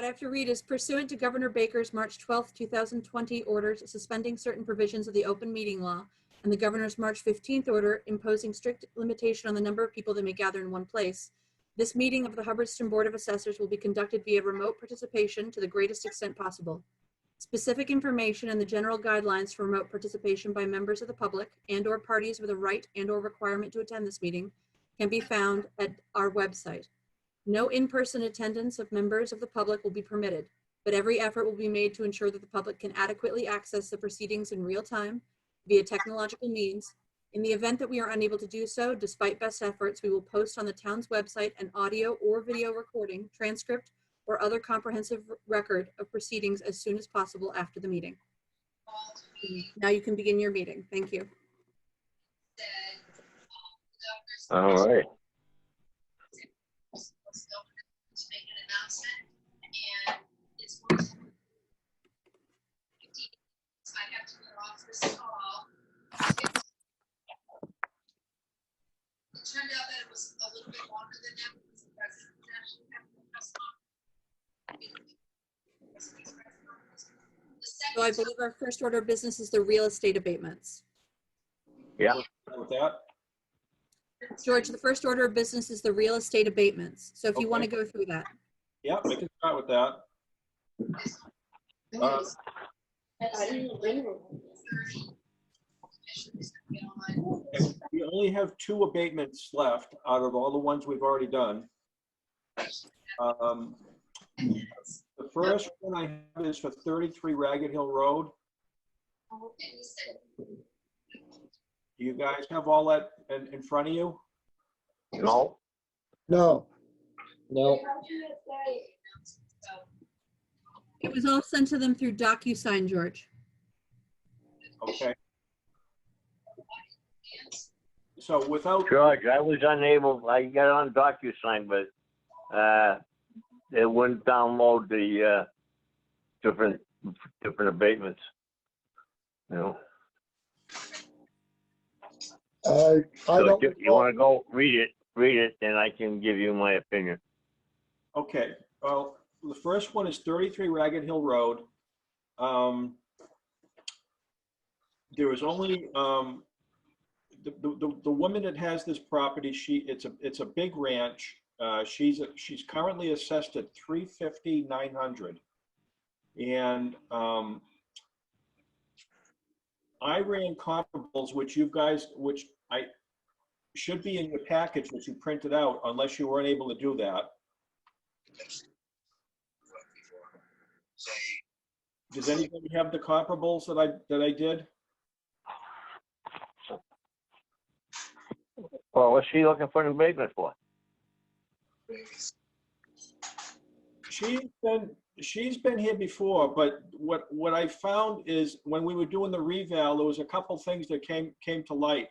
What I have to read is pursuant to Governor Baker's March 12th, 2020 orders suspending certain provisions of the open meeting law and the governor's March 15th order imposing strict limitation on the number of people that may gather in one place. This meeting of the Hubbardston Board of Assessors will be conducted via remote participation to the greatest extent possible. Specific information and the general guidelines for remote participation by members of the public and/or parties with a right and/or requirement to attend this meeting can be found at our website. No in-person attendance of members of the public will be permitted, but every effort will be made to ensure that the public can adequately access the proceedings in real time via technological means. In the event that we are unable to do so, despite best efforts, we will post on the town's website an audio or video recording, transcript, or other comprehensive record of proceedings as soon as possible after the meeting. Now you can begin your meeting. Thank you. All right. It turned out that it was a little bit longer than that because the president was actually having the press conference. So I believe our first order of business is the real estate abatements. Yeah. With that, George, the first order of business is the real estate abatements. So if you want to go through that. yeah, we can start with that. We only have 2 abatements left out of all the ones we've already done. The first one I have is for 33 Ragged Hill Road. Do you guys have all that in front of you? No. No. No. It was all sent to them through DocuSign, George. Okay. So without George, I was unable, I got on DocuSign, but it wouldn't download the different abatements. You know. I So don't. you want to go read it, and I can give you my opinion. Okay, well, the first one is 33 Ragged Hill Road. There was only the woman that has this property. It's a big ranch. She's currently assessed at $350,900, and I ran comparables, which I should be in your package, which you printed out, unless you weren't able to do that. Does anybody have the comparables that I did? Well, what's she looking for an abatement for? She's been here before, but what I found is when we were doing the reval, there was a couple things that came to light.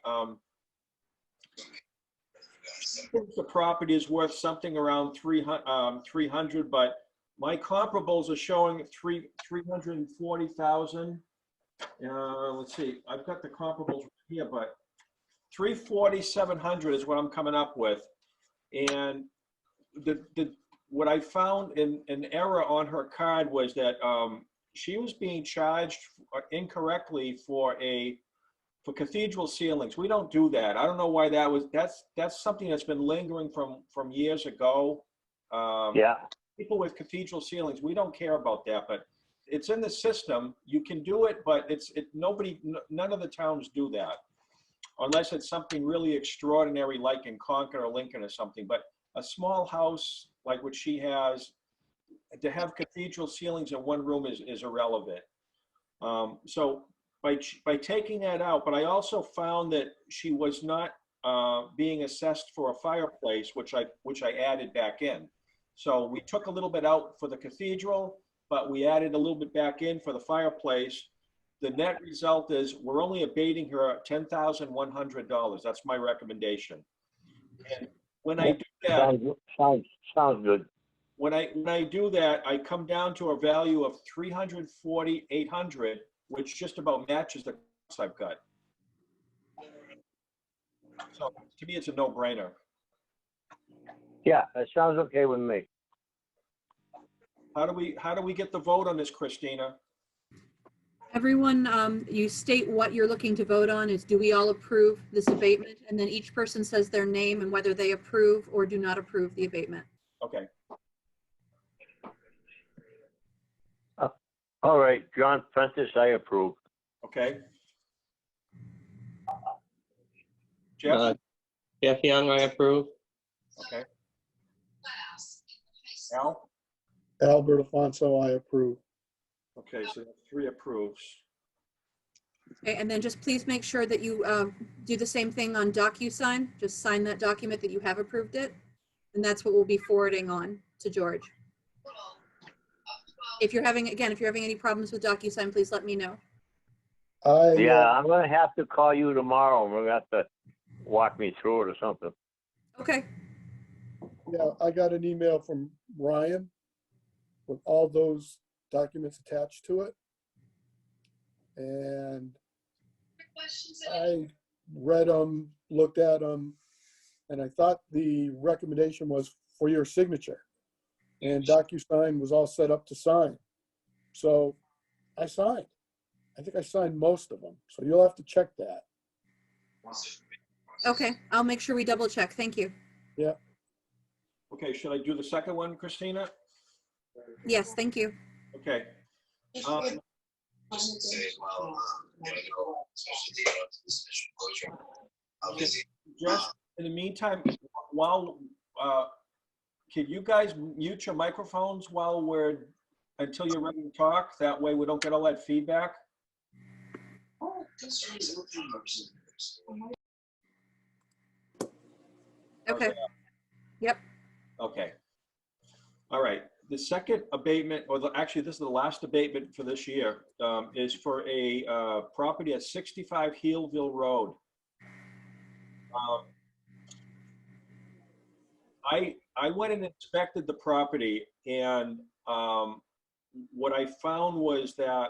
She thinks the property is worth something around 300, but my comparables are showing 340,000. Let's see, I've got the comparables here, but 340,700 is what I'm coming up with, and what I found in an error on her card was that she was being charged incorrectly for cathedral ceilings. We don't do that. I don't know why that was. That's something that's been lingering from years ago. Yeah. People with cathedral ceilings, we don't care about that, but it's in the system. You can do it, but none of the towns do that, unless it's something really extraordinary, like in Concord or Lincoln or something. But a small house like what she has, to have cathedral ceilings in one room is irrelevant. So by taking that out, but I also found that she was not being assessed for a fireplace, which I added back in. So we took a little bit out for the cathedral, but we added a little bit back in for the fireplace. The net result is we're only abating her $10,100. That's my recommendation. And when I do that, sounds good. When I do that, I come down to a value of $340,800, which just about matches the cost I've got. So to me, it's a no-brainer. Yeah, that sounds okay with me. How do we get the vote on this, Christina? Everyone, you state what you're looking to vote on is, do we all approve this abatement? And then each person says their name and whether they approve or do not approve the abatement. Okay. All right, John Prentice, I approve. Okay. Jeff? Jeff Young, I approve. Okay. Class in the high school. Al? Albert Afonso, I approve. Okay, so that's 3 approves. Okay, and then just please make sure that you do the same thing on DocuSign. Just sign that document that you have approved it. And that's what we'll be forwarding on to George. Total of 12. If you're having any problems with DocuSign, please let me know. Yeah, I'm gonna have to call you tomorrow, and we're gonna have to walk me through it or something. Okay, Yeah, I got an email from Ryan with all those documents attached to it. And Questions? I read them, looked at them, and I thought the recommendation was for your signature. And DocuSign was all set up to sign. So I signed. I think I signed most of them. So you'll have to check that. okay. I'll make sure we double check. Thank you. Okay, should I do the second one, Christina? Yes, thank you. Okay. Just in the meantime, while, can you guys mute your microphones until you're ready to talk? That way we don't get all that feedback. Okay. Yep. Okay. All right. The second abatement, actually, this is the last abatement for this year, is for a property at 65 Healville Road. I went and inspected the property, and what I found was that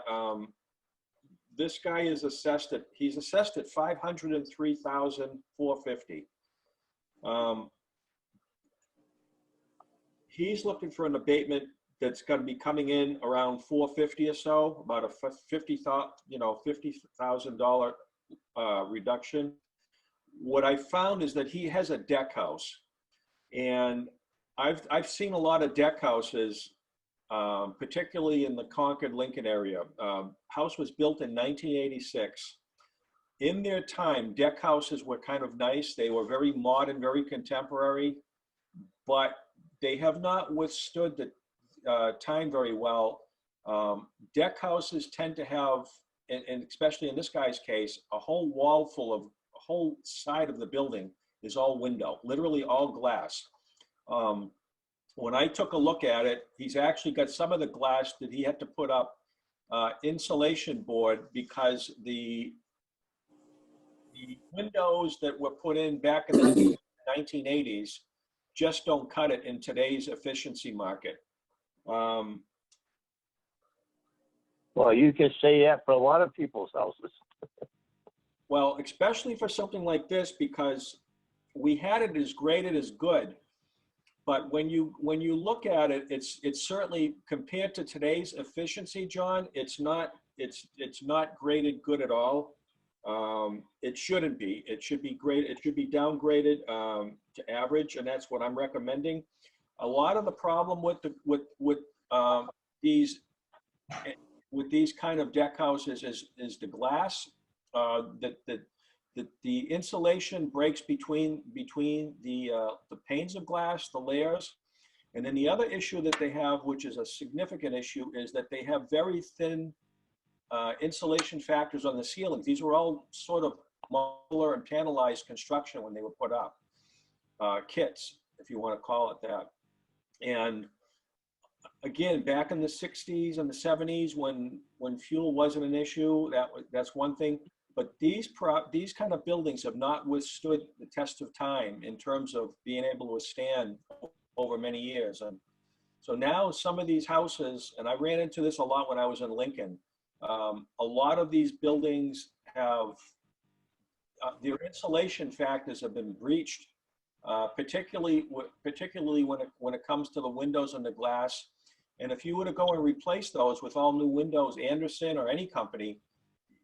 this guy is assessed at $503,450. He's looking for an abatement that's going to be coming in around $450 or so, about a $50,000 reduction. What I found is that he has a deck house, and I've seen a lot of deck houses, particularly in the Concord, Lincoln area. House was built in 1986. In their time, deck houses were kind of nice. They were very modern, very contemporary, but they have not withstood the time very well. Deck houses tend to have, and especially in this guy's case, a whole wall full of, a whole side of the building is all window, literally all glass. When I took a look at it, he's actually got some of the glass that he had to put up insulation board because the windows that were put in back in the 1980s just don't cut it in today's efficiency market. Well, you can say that for a lot of people's houses. Well, especially for something like this, because we had it as graded as good, but when you look at it, it's certainly, compared to today's efficiency, John, it's not graded good at all. It shouldn't be. It should be graded. It should be downgraded to average, and that's what I'm recommending. A lot of the problem with these kind of deck houses is the glass. The insulation breaks between the panes of glass, the layers. And then the other issue that they have, which is a significant issue, is that they have very thin insulation factors on the ceilings. These were all sort of modular and panelized construction when they were put up, kits, if you want to call it that. And again, back in the 60s and the 70s, when fuel wasn't an issue, that's one thing. But these kind of buildings have not withstood the test of time in terms of being able to withstand over many years. And so now some of these houses, and I ran into this a lot when I was in Lincoln, a lot of these buildings have, their insulation factors have been breached, particularly when it comes to the windows and the glass. And if you were to go and replace those with all new windows, Anderson or any company,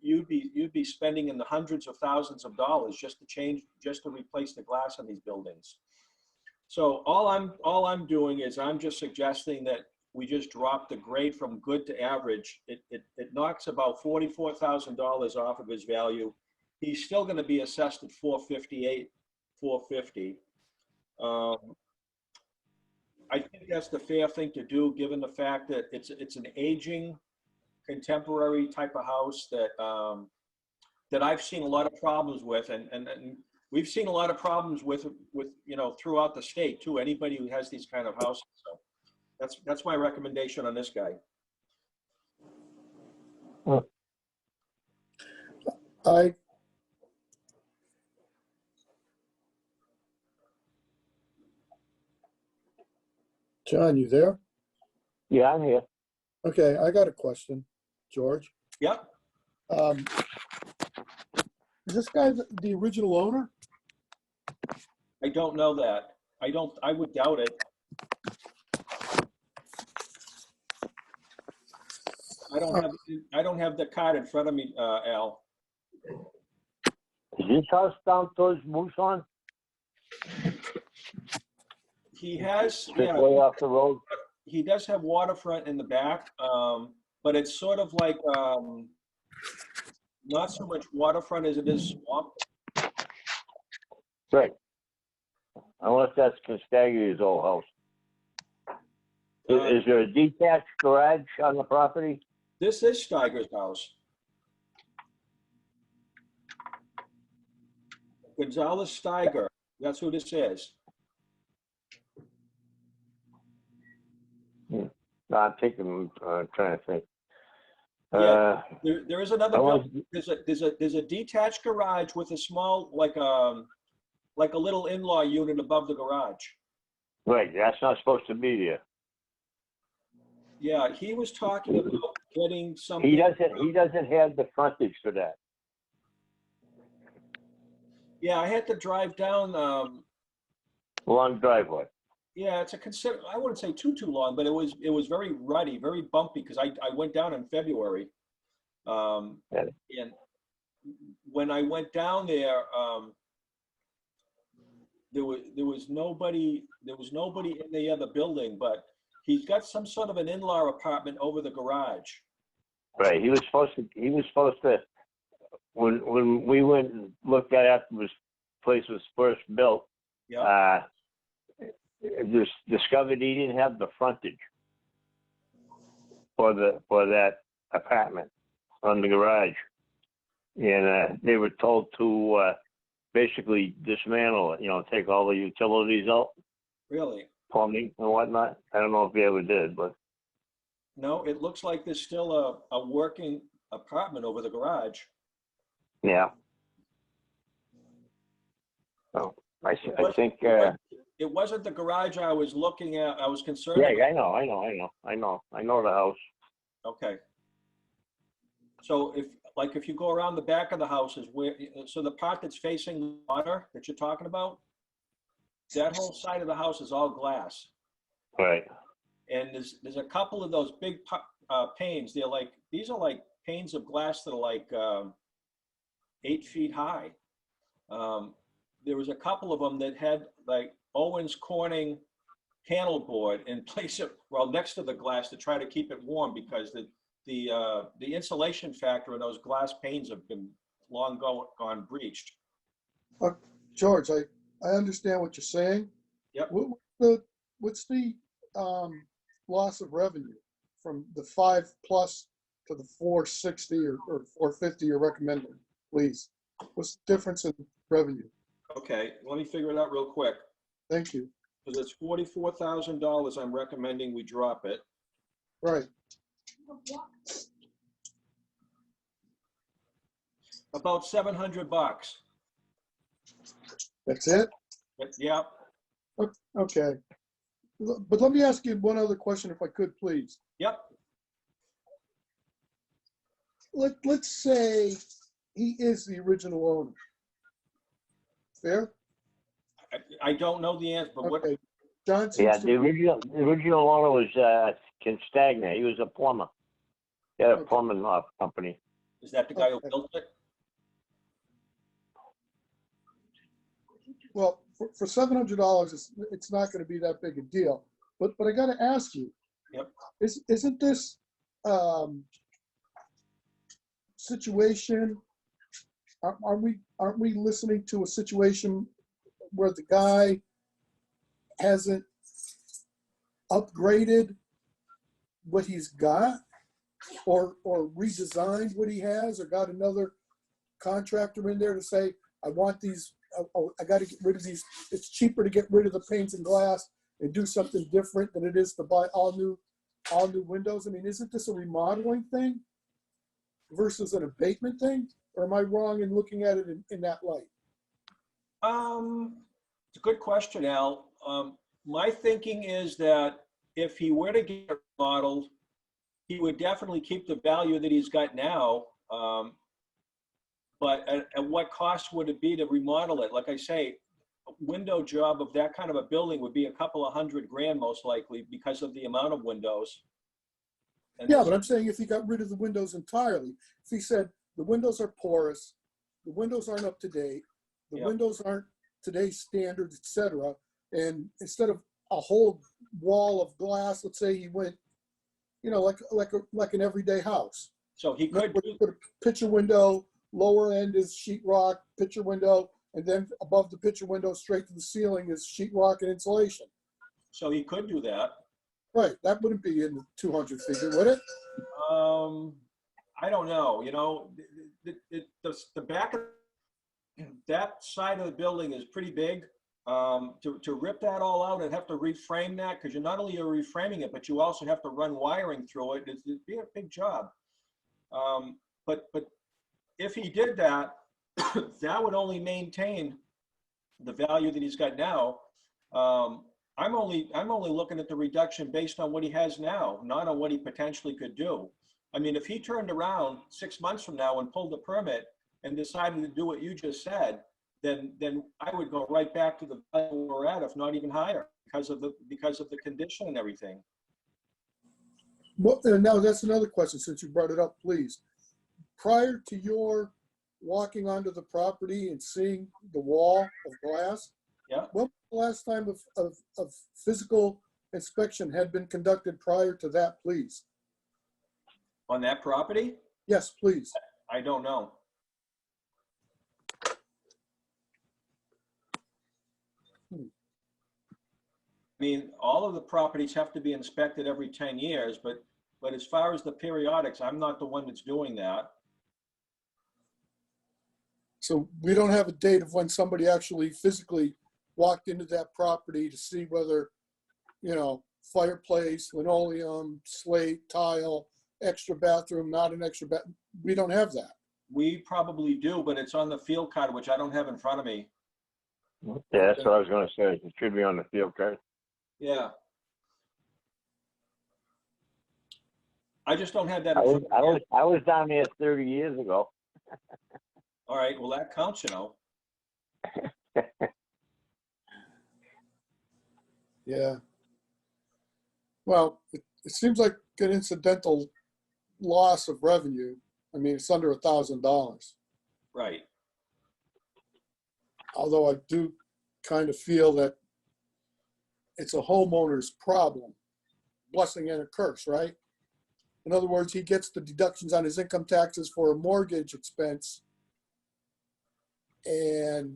you'd be spending in the hundreds of thousands of dollars just to replace the glass in these buildings. So all I'm doing is I'm just suggesting that we just drop the grade from good to average. It knocks about $44,000 off of his value. He's still going to be assessed at $458, $450. I think that's the fair thing to do, given the fact that it's an aging, contemporary type of house that that I've seen a lot of problems with, and we've seen a lot of problems with throughout the state too. Anybody who has these kind of houses. So that's my recommendation on this guy. John, you there? Yeah, I'm here. Okay, I got a question, George. Yep. Is this guy the original owner? I don't know that. I would doubt it. I don't have the card in front of me, Al. Is this house down towards Moosehorn? He has, Just yeah, way off the road? he does have waterfront in the back, but it's sort of like not so much waterfront as it is swamp. Right. Unless that's Constaglia's old house. Is there a detached garage on the property? This is Steiger's house. Gonzalez Steiger, that's who this is. No, I'm thinking, trying to think. Yeah, there is another I was- building. There's a detached garage with a small, like a little in-law unit above the garage. Right, that's not supposed to be there. Yeah, he was talking about getting something. He doesn't have the frontage for that. Yeah, I had to drive down. Long driveway. Yeah, it's I wouldn't say too long, but it was very ruddy, very bumpy because I went down in February. And when I went down there, there was nobody in the other building, but he's got some sort of an in-law apartment over the garage. Right, he was supposed to, when we went and looked at it after this place was first built, Yeah. Just discovered he didn't have the frontage for that apartment on the garage. And they were told to basically dismantle it, take all the utilities out, Really? plumbing and whatnot. I don't know if they ever did, but No, it looks like there's still a working apartment over the garage. yeah. So I think, It wasn't the garage I was looking at. I was concerned. yeah, about. I know the house. Okay. So if you go around the back of the house is so the part that's facing water that you're talking about, that whole side of the house is all glass. Right. And there's a couple of those big panes. These are like panes of glass that are like 8 feet high. There was a couple of them that had like Owens Corning panel board in place of, next to the glass to try to keep it warm because the insulation factor in those glass panes have been long gone breached. George, I understand what you're saying. Yep. What's the loss of revenue from the 5+ to the 460 or 450 you're recommending, please? What's the difference in revenue? Okay, let me figure it out real quick. Thank you. Because it's $44,000, I'm recommending we drop it. Right. About $700. That's it? Yeah. Okay. But let me ask you one other question if I could, please. Yep. Let's say he is the original owner. Fair? I don't know the answer, but what? Okay. John Yeah, seems the to, original owner was Ken Stagner. He was a plumber. He had a Okay. plumbing company. Is that the guy who Okay. built it? well, for $700, it's not gonna be that big a deal. But I gotta ask you. Yep. Isn't this, situation, aren't we listening to a situation where the guy hasn't upgraded what he's got or redesigned what he has or got another contractor in there to say, I want these, I got to get rid of these. It's cheaper to get rid of the panes and glass and do something different than it is to buy all new windows. I mean, isn't this a remodeling thing versus an abatement thing? Or am I wrong in looking at it in that light? It's a good question, Al. My thinking is that if he were to get it remodeled, he would definitely keep the value that he's got now. But at what cost would it be to remodel it? Like I say, a window job of that kind of a building would be a couple of $100,000 most likely because of the amount of windows. And Yeah, but I'm saying if he got rid of the windows entirely, if he said the windows are porous, the windows aren't up to date, the Yeah. windows aren't today's standards, et cetera, and instead of a whole wall of glass, let's say he went, like an everyday house. So he could do, Put a picture window, lower end is sheetrock, picture window, and then above the picture window, straight to the ceiling is sheetrock and insulation. so he could do that. Right, that wouldn't be in the 200 figure, would it? I don't know, the back of that side of the building is pretty big. To rip that all out and have to reframe that, because you're not only are reframing it, but you also have to run wiring through it. It'd be a big job. But if he did that, that would only maintain the value that he's got now. I'm only looking at the reduction based on what he has now, not on what he potentially could do. I mean, if he turned around 6 months from now and pulled the permit and decided to do what you just said, then I would go right back to the value we're at, if not even higher, because of the condition and everything. Well, and now that's another question, since you brought it up, please. Prior to your walking onto the property and seeing the wall of glass, Yeah. when was the last time of physical inspection had been conducted prior to that, please? On that property, Yes, please. I don't know. I mean, all of the properties have to be inspected every 10 years, but as far as the periodics, I'm not the one that's doing that. So we don't have a date of when somebody actually physically walked into that property to see whether, fireplace, linoleum, slate, tile, extra bathroom, not an extra bathroom. We don't have that. We probably do, but it's on the field card, which I don't have in front of me. Yeah, that's what I was gonna say. It should be on the field card. Yeah. I just don't have that I in was, front of me. I was down there 30 years ago. All right, well, that counts, Yeah. Well, it seems like an incidental loss of revenue. I mean, it's under $1,000. Right. Although I do kind of feel that it's a homeowner's problem, blessing and a curse, right? In other words, he gets the deductions on his income taxes for a mortgage expense, and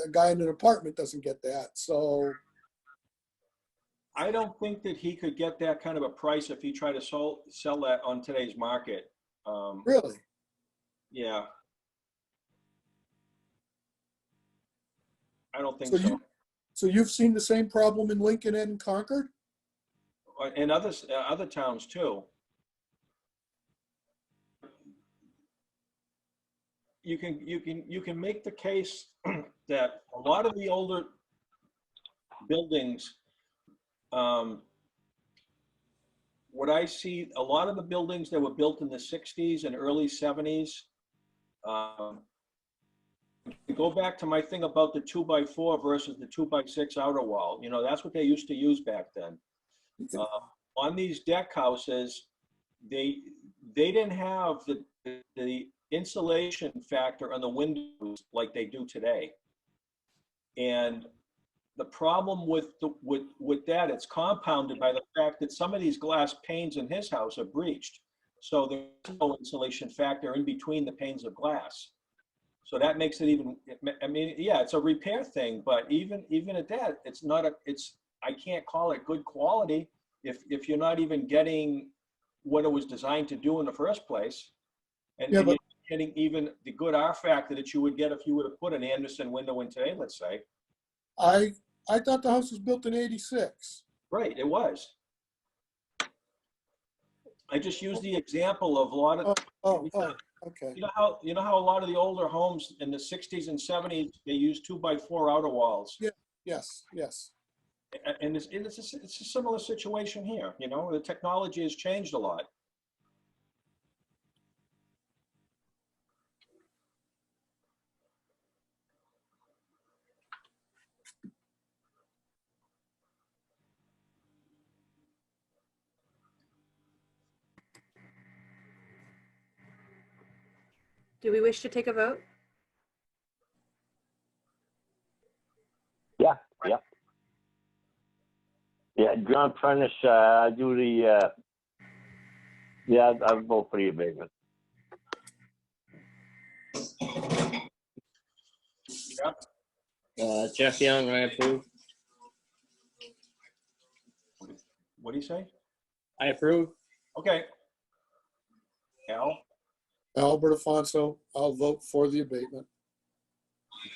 a guy in an apartment doesn't get that. So I don't think that he could get that kind of a price if he tried to sell that on today's market. really, Yeah. I don't think so so. so you've seen the same problem in Lincoln and in Concord? And other towns too. You can make the case that a lot of the older buildings, what I see, a lot of the buildings that were built in the 60s and early 70s, Go back to my thing about the 2x4 versus the 2x6 outer wall. You know, that's what they used to use back then. On these deck houses, they didn't have the insulation factor on the windows like they do today. And the problem with that, it's compounded by the fact that some of these glass panes in his house are breached. So there's no insulation factor in between the panes of glass. So that makes it even, I mean, yeah, it's a repair thing, but even at that, it's not I can't call it good quality if you're not even getting what it was designed to do in the first place. And, Yeah, and but- you're getting even the good R factor that you would get if you would have put an Anderson window in today, let's say. I thought the house was built in 86. Right, it was. I just used the example of a lot of, Okay. you know how a lot of the older homes in the 60s and 70s, they used 2x4 outer walls. Yes, yes. And it's a similar situation here. You know, the technology has changed a lot. Do we wish to take a vote? Yeah, yeah. Yeah, John Prentice, I do the, yeah, I'll vote for the abatement. Yep. Jeff Young, I approve. What do you say? I approve. Okay. Al? Albert Afonso, I'll vote for the abatement.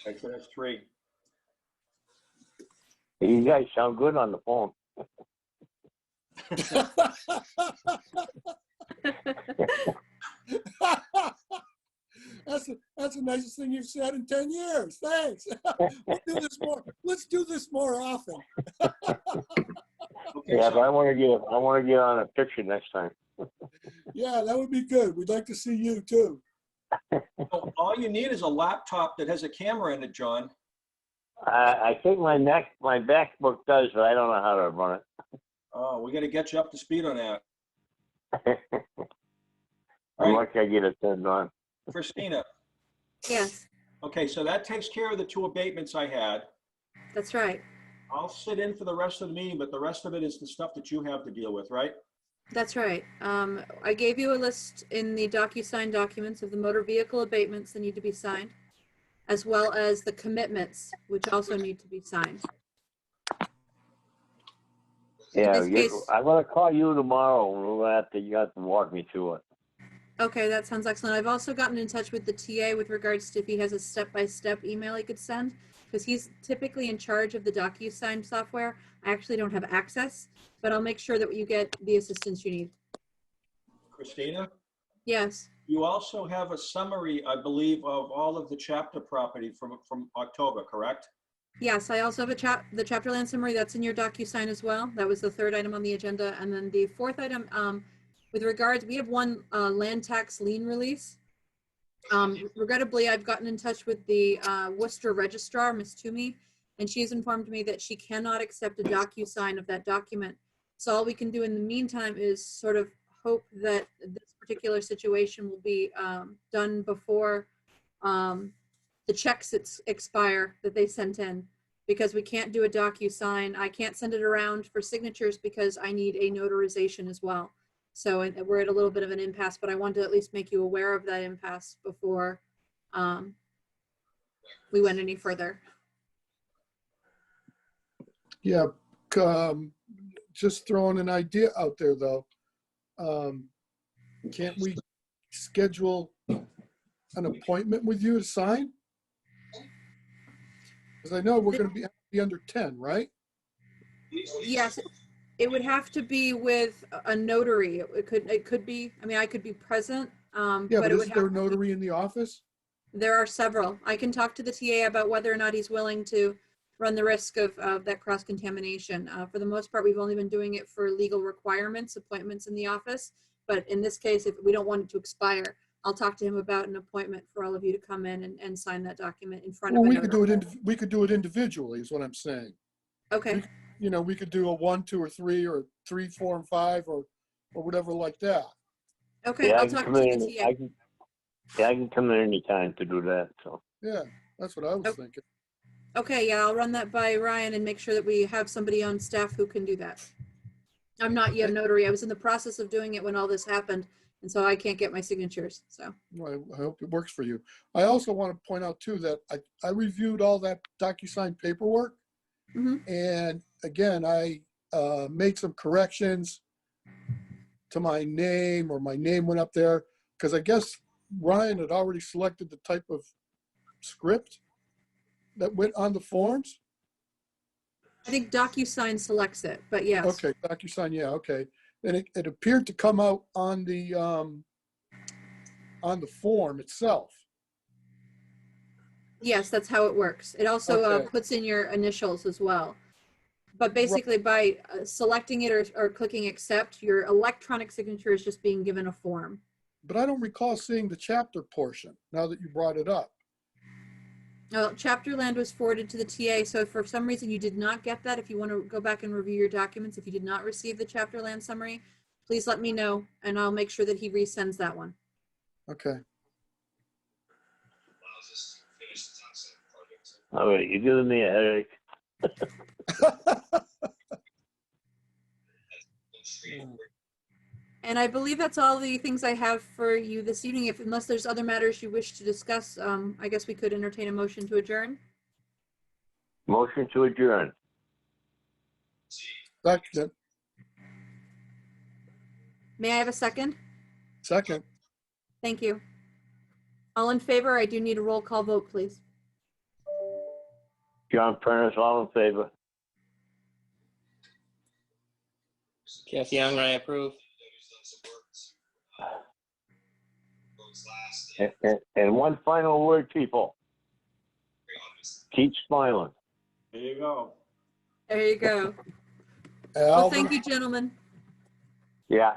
Okay, so that's 3. You guys sound good on the phone. That's the nicest thing you've said in 10 years. Thanks. We'll do this more. Let's do this more often. Okay, Yeah, so but I want to get on a picture next time. Yeah, that would be good. We'd like to see you too. all you need is a laptop that has a camera in it, John. I think my MacBook does, but I don't know how to run Oh, we got to get you up to speed on that. it. I'm lucky I get it turned on. Christina. Yes, Okay, so that takes care of the 2 abatements I had. that's right. I'll sit in for the rest of the meeting, but the rest of it is the stuff that you have to deal with, right? That's right. I gave you a list in the DocuSign documents of the motor vehicle abatements that need to be signed, as well as the commitments, which also need to be signed. Yeah, this case- I'm gonna call you tomorrow, and you have to walk me through it. Okay, that sounds excellent. I've also gotten in touch with the TA with regards to if he has a step-by-step email he could send, because he's typically in charge of the DocuSign software. I actually don't have access, but I'll make sure that you get the assistance you need. Christina, Yes, you also have a summary, I believe, of all of the chapter property from October, correct? yes, I also have the chapter land summary that's in your DocuSign as well. That was the 3rd item on the agenda. And then the 4th item, with regards, we have one land tax lien release. Regrettably, I've gotten in touch with the Worcester registrar, Ms. Toomey, and she's informed me that she cannot accept a DocuSign of that document. So all we can do in the meantime is sort of hope that this particular situation will be done before the checks expire that they sent in, because we can't do a DocuSign. I can't send it around for signatures because I need a notarization as well. So we're at a little bit of an impasse, but I wanted to at least make you aware of that impasse before we went any further. Yeah, just throwing an idea out there though. Can't we schedule an appointment with you to sign? Because I know we're going to be under 10, right? Yes, it would have to be with a notary. It could be, I mean, I could be present. Yeah, but but it would isn't there a have to be- notary in the office? There are several. I can talk to the TA about whether or not he's willing to run the risk of that cross-contamination. For the most part, we've only been doing it for legal requirements, appointments in the office. But in this case, if we don't want it to expire, I'll talk to him about an appointment for all of you to come in and sign that document in front of Well, a we could notary. we could do it individually is what I'm saying. Okay, You know, we could do a 1, 2, or 3, or 3, 4, and 5, or whatever like that. okay, Yeah, I I'll can talk to come the in, TA. I can come in anytime to do that, so. Yeah, that's what I was Okay. thinking. Okay, yeah, I'll run that by Ryan and make sure that we have somebody on staff who can do that. I'm not yet a notary. I was in the process of doing it when all this happened, and so I can't get my signatures, so. Well, I hope it works for you. I also want to point out too that I reviewed all that DocuSign paperwork. Mhm. And again, I made some corrections to my name, or my name went up there, because I guess Ryan had already selected the type of script that went on the forms. I think DocuSign selects it, but yes. Okay, DocuSign, yeah, okay. And it appeared to come out on the form itself. Yes, that's how it works. It also Okay. puts in your initials as well. But basically by selecting it or clicking accept, your electronic signature is just being given a form. But I don't recall seeing the chapter portion, now that you brought it up. Chapter land was forwarded to the TA, so if for some reason you did not get that, if you want to go back and review your documents, if you did not receive the chapter land summary, please let me know and I'll make sure that he resends that one. Okay. All right, you're giving me a headache. And I believe that's all the things I have for you this evening. Unless there's other matters you wish to discuss, I guess we could entertain a motion to adjourn. Motion to adjourn. Second. May I have a second? Second. Thank you. All in favor? I do need a roll call vote, please. John Prentice, all in favor. Jeff Young, I approve. And one final word, people. Keep smiling. There you go. There you go. Well, Alvin. thank you, gentlemen. Yeah.